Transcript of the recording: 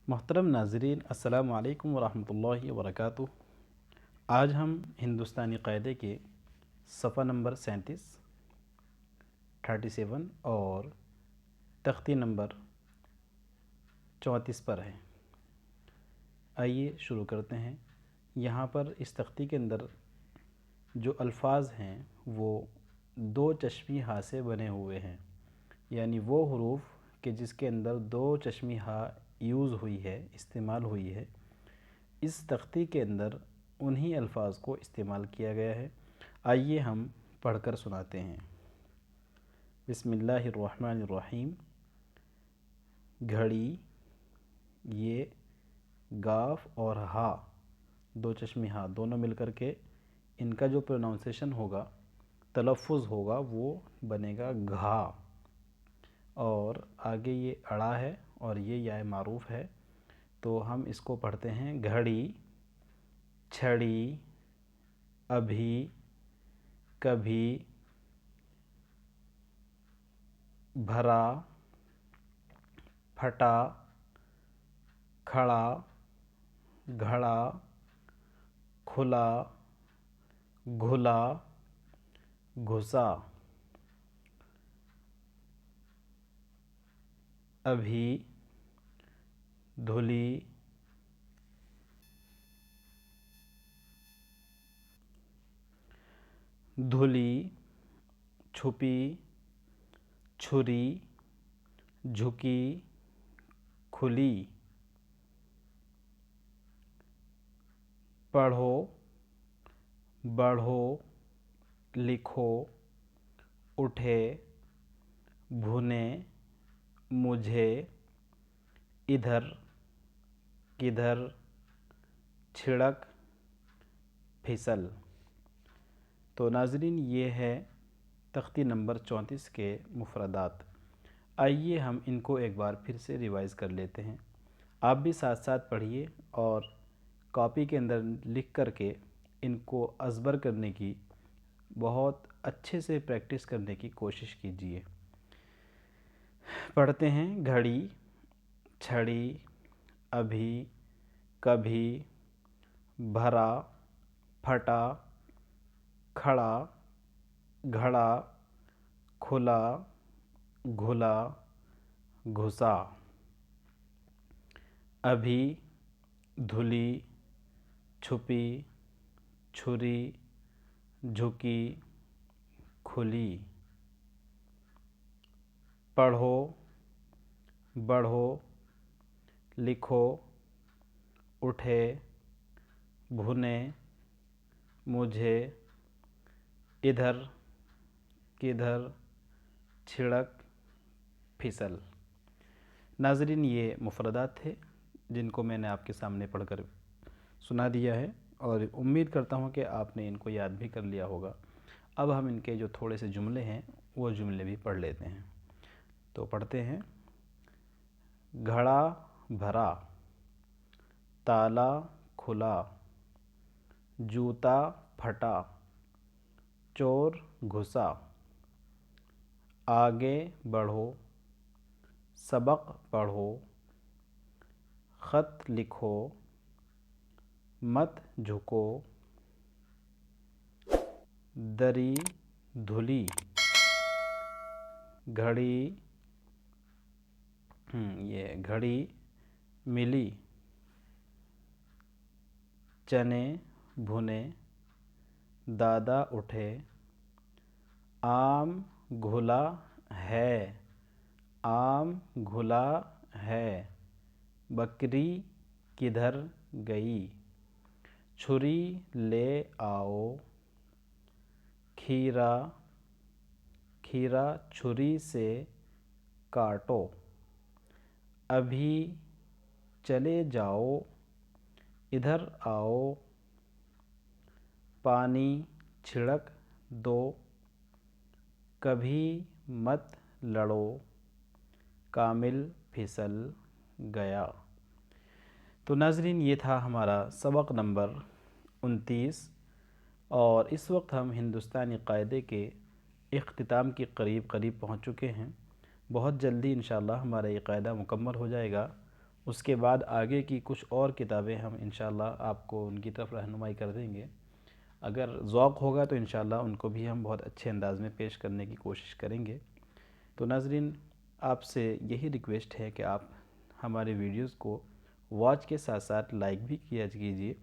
محترم ناظرین، السلام علیکم ورحمۃ اللہ وبرکاتہ۔ آج ہم ہندوستانی قاعدے کے صفحہ نمبر 37 اور تختی نمبر 34 پر ہیں۔ آئیے شروع کرتے ہیں۔ یہاں پر اس تختی کے اندر جو الفاظ ہیں وہ دو چشمی ہاء سے بنے ہوئے ہیں، یعنی وہ حروف کہ جس کے اندر دو چشمی ہاء یوز ہوئی ہے، استعمال ہوئی ہے، اس تختی کے اندر انہی الفاظ کو استعمال کیا گیا ہے۔ آئیے ہم پڑھ کر سناتے ہیں۔ بسم اللہ الرحمن الرحیم۔ گھڑی، یہ گاف اور ہا، دو چشمی ہا دونوں مل کر کے ان کا جو پروناؤنسیشن ہوگا، تلفظ ہوگا، وہ بنے گا گھا، اور آگے یہ اڑا ہے اور یہ یا معروف ہے، تو ہم اس کو پڑھتے ہیں گھڑی، چھڑی، ابھی، کبھی، بھرا، پھٹا، کھڑا، گھڑا، کھلا، گھلا، گھسا، ابھی، دھلی، دھلی، چھپی، چھری، جھکی، کھلی، پڑھو، بڑھو، لکھو، اٹھے، بھنے، مجھے، ادھر، کدھر، چھڑک، پھسل۔ تو ناظرین، یہ ہے تختی نمبر 34 کے مفردات۔ آئیے ہم ان کو ایک بار پھر سے ریوائز کر لیتے ہیں۔ آپ بھی ساتھ ساتھ پڑھیے اور کاپی کے اندر لکھ کر کے ان کو ازبر کرنے کی، بہت اچھے سے پریکٹس کرنے کی کوشش کیجیے۔ پڑھتے ہیں۔ گھڑی، چھڑی، ابھی، کبھی، بھرا، پھٹا، کھڑا، گھڑا، کھلا، گھلا، گھسا، ابھی، دھلی، چھپی، چھری، جھکی، کھلی، پڑھو، بڑھو، لکھو، اٹھے، بھنے، مجھے، ادھر، کدھر، چھڑک، پھسل۔ ناظرین، یہ مفردات تھے جن کو میں نے آپ کے سامنے پڑھ کر سنا دیا ہے، اور امید کرتا ہوں کہ آپ نے ان کو یاد بھی کر لیا ہوگا۔ اب ہم ان کے جو تھوڑے سے جملے ہیں وہ جملے بھی پڑھ لیتے ہیں۔ تو پڑھتے ہیں۔ گھڑا بھرا، تالا کھلا، جوتا پھٹا، چور گھسا، آگے بڑھو، سبق پڑھو، خط لکھو، مت جھکو، دری دھلی، گھڑی ملی، چنے بھنے، دادا اٹھے، آم گھلا ہے، آم گھلا ہے، بکری کدھر گئی، چھری لے آؤ، کھیرا، کھیرا چھری سے کاٹو، ابھی چلے جاؤ، ادھر آؤ، پانی چھڑک دو، کبھی مت لڑو، کامل پھسل گیا۔ تو ناظرین، یہ تھا ہمارا سبق نمبر 29، اور اس وقت ہم ہندوستانی قاعدے کے اختتام کے قریب پہنچ چکے ہیں۔ بہت جلدی انشاءاللہ ہمارا یہ قاعدہ مکمل ہو جائے گا۔ اس کے بعد آگے کی کچھ اور کتابیں ہم انشاءاللہ آپ کو ان کی طرف رہنمائی کر دیں گے. اگر ذوق ہوگا تو انشاءاللہ ان کو بھی ہم بہت اچھے انداز میں پیش کرنے کی کوشش کریں گے. تو ناظرین، آپ سے یہی ریکویسٹ ہے کہ آپ ہمارے ویڈیوز کو واچ کے ساتھ ساتھ لائک بھی کیا کیجیے